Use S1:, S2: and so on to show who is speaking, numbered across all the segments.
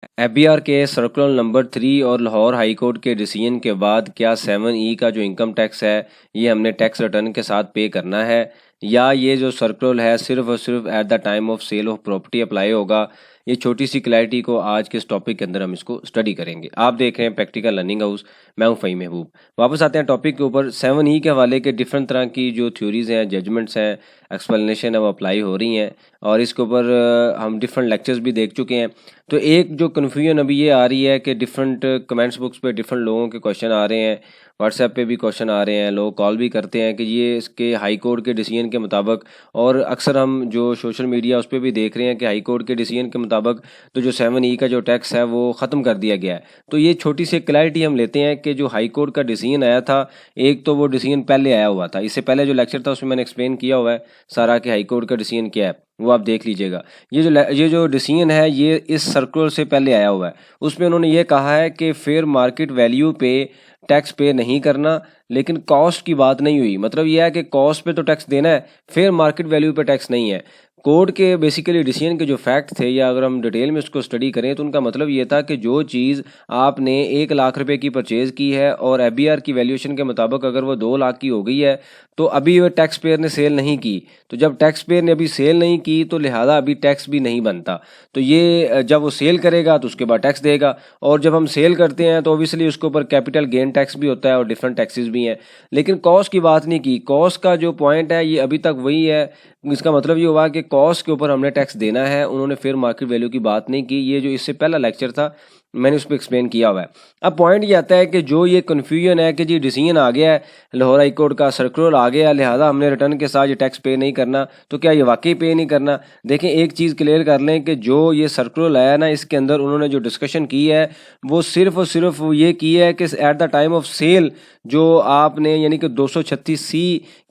S1: FBR के circular number 3 और Lahore high court के डिसीजन के बाद क्या 7E का जो इनकम टैक्स है ये हमने टैक्स रिटर्न के साथ पे करना है, या ये जो सर्कुलर है सिर्फ और सिर्फ at the time of sale of property apply होगा। ये छोटी सी क्लैरिटी को आज के इस टॉपिक के अंदर हम इसको स्टडी करेंगे। आप देख रहे हैं प्रैक्टिकल लर्निंग हाउस, मैं हूं फ़हीम महबूब। वापस आते हैं टॉपिक के ऊपर। 7E के हवाले के डिफरेंट तरह की जो थ्योरीज हैं, जजमेंट्स हैं, एक्सप्लेनेशन है वो अप्लाई हो रही हैं और इसके ऊपर हम डिफरेंट लेक्चर्स भी देख चुके हैं। तो एक जो कन्फ्यूजन अभी ये आ रही है कि डिफरेंट कमेंट्स बुक्स पे डिफरेंट लोगों के क्वेश्चन आ रहे हैं, व्हाट्सएप पे भी क्वेश्चन आ रहे हैं, लोग कॉल भी करते हैं कि ये इसके हाई कोर्ट के डिसीजन के मुताबिक, और अक्सर हम जो सोशल मीडिया उस पर भी देख रहे हैं कि हाई कोर्ट के डिसीजन के मुताबिक तो जो 7E का जो टैक्स है वो ख़त्म कर दिया गया है। तो ये छोटी सी क्लैरिटी हम लेते हैं कि जो हाई कोर्ट का डिसीजन आया था, एक तो वो डिसीजन पहले आया हुआ था, इससे पहले जो लेक्चर था उसमें मैंने एक्सप्लेन किया हुआ है सारा कि हाई कोर्ट का डिसीजन क्या है, वो आप देख लीजिएगा। ये जो डिसीजन है ये इस सर्कुलर से पहले आया हुआ है। उसमें उन्होंने ये कहा है कि फेयर मार्केट वैल्यू पे टैक्स पे नहीं करना, लेकिन कॉस्ट की बात नहीं हुई। मतलब ये है कि कॉस्ट पे तो टैक्स देना है, फेयर मार्केट वैल्यू पे टैक्स नहीं है। कोर्ट के बेसिकली डिसीजन के जो फैक्ट थे, या अगर हम डिटेल में उसको स्टडी करें तो उनका मतलब ये था कि जो चीज़ आपने 1 लाख रुपए की परचेज़ की है और एफबीआर की वैल्यूएशन के मुताबिक अगर वो 2 लाख की हो गई है तो अभी वो टैक्स पेयर ने सेल नहीं की। तो जब टैक्स पेयर ने अभी सेल नहीं की तो लिहाजा अभी टैक्स भी नहीं बनता। तो ये जब वो सेल करेगा तो उसके बाद टैक्स देगा, और जब हम सेल करते हैं तो ऑब्वियसली उसके ऊपर कैपिटल गेन टैक्स भी होता है और डिफरेंट टैक्सेस भी हैं। लेकिन कॉस्ट की बात नहीं की। कॉस्ट का जो पॉइंट है ये अभी तक वही है। इसका मतलब ये हुआ कि कॉस्ट के ऊपर हमने टैक्स देना है, उन्होंने फेयर मार्केट वैल्यू की बात नहीं की। ये जो इससे पहला लेक्चर था मैंने उस पर एक्सप्लेन किया हुआ है। अब पॉइंट ये आता है कि जो ये कन्फ्यूजन है कि जी डिसीजन आ गया है, लाहौर हाई कोर्ट का सर्कुलर आ गया, लिहाजा हमने रिटर्न के साथ ये टैक्स पे नहीं करना, तो क्या ये वाकई पे नहीं करना? देखें, एक चीज़ क्लियर कर लें कि जो ये सर्कुलर आया ना, इसके अंदर उन्होंने जो डिस्कशन की है वो सिर्फ और सिर्फ ये की है कि at the time of sale जो आपने यानी कि 236C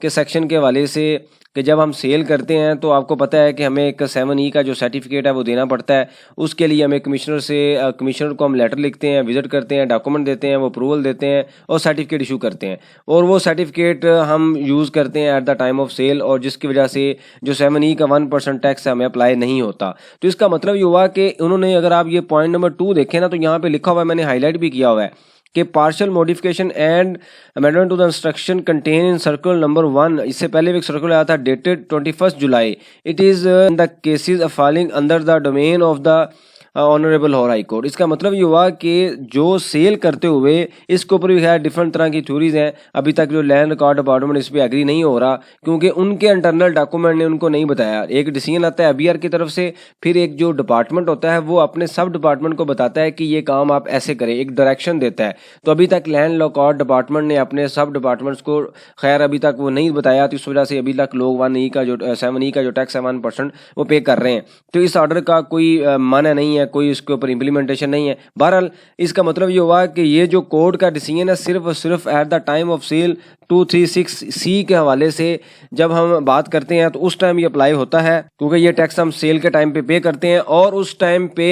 S1: के सेक्शन के हवाले से कि जब हम सेल करते हैं तो आपको पता है कि हमें एक 7E का जो सर्टिफिकेट है वो देना पड़ता है। उसके लिए हमें कमिश्नर को हम लेटर लिखते हैं, विजिट करते हैं, डॉक्यूमेंट देते हैं, वो अप्रूवल देते हैं और सर्टिफिकेट इशू करते हैं, और वो सर्टिफिकेट हम यूज़ करते हैं at the time of sale, और जिसकी वजह से जो 7E का 1% टैक्स है हमें अप्लाई नहीं होता। तो इसका मतलब ये हुआ कि उन्होंने, अगर आप ये पॉइंट नंबर 2 देखें ना, तो यहाँ पर लिखा हुआ है, मैंने हाईलाइट भी किया हुआ है कि partial modification and amendment to the instruction contain in circular number 1। इससे पहले भी एक सर्कुलर आया था dated 21 July. It is in the cases of falling under the domain of the honourable Lahore high court. इसका मतलब ये हुआ कि जो सेल करते हुए, इसके ऊपर भी खैर डिफरेंट तरह की थ्योरीज हैं। अभी तक जो लैंड रिकॉर्ड डिपार्टमेंट इस पर एग्री नहीं हो रहा, क्योंकि उनके इंटरनल डॉक्यूमेंट ने उनको नहीं बताया। एक डिसीजन आता है एफबीआर की तरफ से, फिर एक जो डिपार्टमेंट होता है वो अपने सब डिपार्टमेंट को बताता है कि ये काम आप ऐसे करें, एक डायरेक्शन देता है। तो अभी तक लैंड रिकॉर्ड डिपार्टमेंट ने अपने सब डिपार्टमेंट्स को खैर अभी तक वो नहीं बताया, तो इस वजह से अभी तक लोग 7E का जो टैक्स है 1% वो पे कर रहे हैं। तो इस ऑर्डर का कोई माना नहीं है, कोई इसके ऊपर इम्प्लीमेंटेशन नहीं है। बहरहाल इसका मतलब ये हुआ कि ये जो कोर्ट का डिसीजन है सिर्फ और सिर्फ at the time of sale 236C के हवाले से जब हम बात करते हैं तो उस टाइम ये अप्लाई होता है, क्योंकि ये टैक्स हम सेल के टाइम पे करते हैं और उस टाइम पे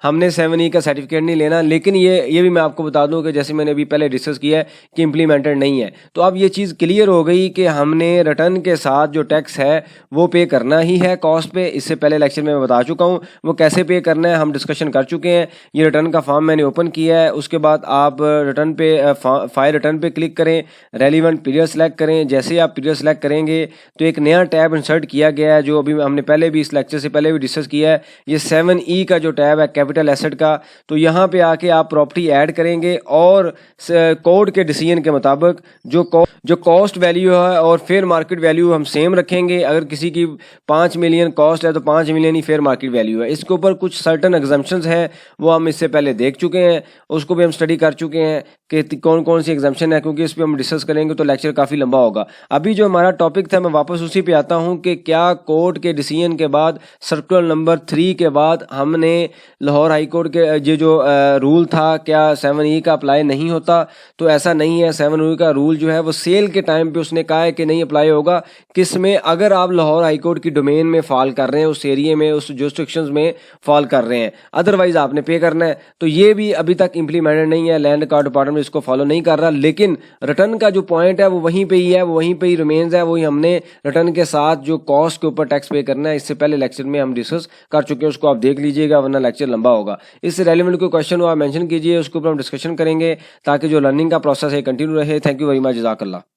S1: हमने 7E का सर्टिफिकेट नहीं लेना। लेकिन ये भी मैं आपको बता दूं कि जैसे मैंने अभी पहले डिस्कस किया है कि इम्प्लीमेंटेड नहीं है। तो अब ये चीज़ क्लियर हो गई कि हमने रिटर्न के साथ जो टैक्स है वो पे करना ही है कॉस्ट पे। इससे पहले लेक्चर में मैं बता चुका हूँ वो कैसे पे करना है, हम डिस्कशन कर चुके हैं। ये रिटर्न का फॉर्म मैंने ओपन किया है, उसके बाद आप रिटर्न पे फाइल रिटर्न पे क्लिक करें, रेलिवेंट पीरियड सेलेक्ट करें। जैसे आप पीरियड सेलेक्ट करेंगे तो एक नया टैब इंसर्ट किया गया है, जो अभी हमने पहले भी इस लेक्चर से पहले भी डिस्कस किया है। ये 7E का जो टैब है कैपिटल एसेट का, तो यहाँ पे आके आप प्रॉपर्टी ऐड करेंगे और कोर्ट के डिसीजन के मुताबिक जो कॉस्ट वैल्यू है और फेयर मार्केट वैल्यू हम सेम रखेंगे। अगर किसी की 5 मिलियन कॉस्ट है तो 5 मिलियन ही फेयर मार्केट वैल्यू है। इसके ऊपर कुछ सर्टन एग्जाम्पशंस हैं, वो हम इससे पहले देख चुके हैं, उसको भी हम स्टडी कर चुके हैं कि कौन कौन सी एग्जाम्पशन है, क्योंकि इस पर हम डिस्कस करेंगे तो लेक्चर काफ़ी लंबा होगा। अभी जो हमारा टॉपिक था मैं वापस उसी पे आता हूँ कि क्या कोर्ट के डिसीजन के बाद सर्कुलर नंबर 3 के बाद हमने लाहौर हाई कोर्ट के ये जो रूल था क्या 7E का अप्लाई नहीं होता? तो ऐसा नहीं है। 7E का रूल जो है वो सेल के टाइम पे उसने कहा है कि नहीं अप्लाई होगा। किस में? अगर आप लाहौर हाई कोर्ट की डोमेन में फॉल कर रहे हैं, उस एरिया में, उस जुरिस्डिक्शंस में फॉल कर रहे हैं। अदरवाइज आपने पे करना है। तो ये भी अभी तक इम्प्लीमेंटेड नहीं है, लैंड रिकॉर्ड डिपार्टमेंट इसको फॉलो नहीं कर रहा, लेकिन रिटर्न का जो पॉइंट है वो वहीं पे ही है, वो वहीं पे ही रिमेन्स है। वही हमने रिटर्न के साथ जो कॉस्ट के ऊपर टैक्स पे करना है, इससे पहले लेक्चर में हम डिस्कस कर चुके हैं, उसको आप देख लीजिएगा वरना लेक्चर लंबा होगा। इससे रेलिवेंट कोई क्वेश्चन हो आप मेंशन कीजिए, उसके ऊपर हम डिस्कशन करेंगे ताकि जो लर्निंग का प्रोसेस है कंटिन्यू रहे। थैंक यू वेरी मच, जज़ाकल्लाह।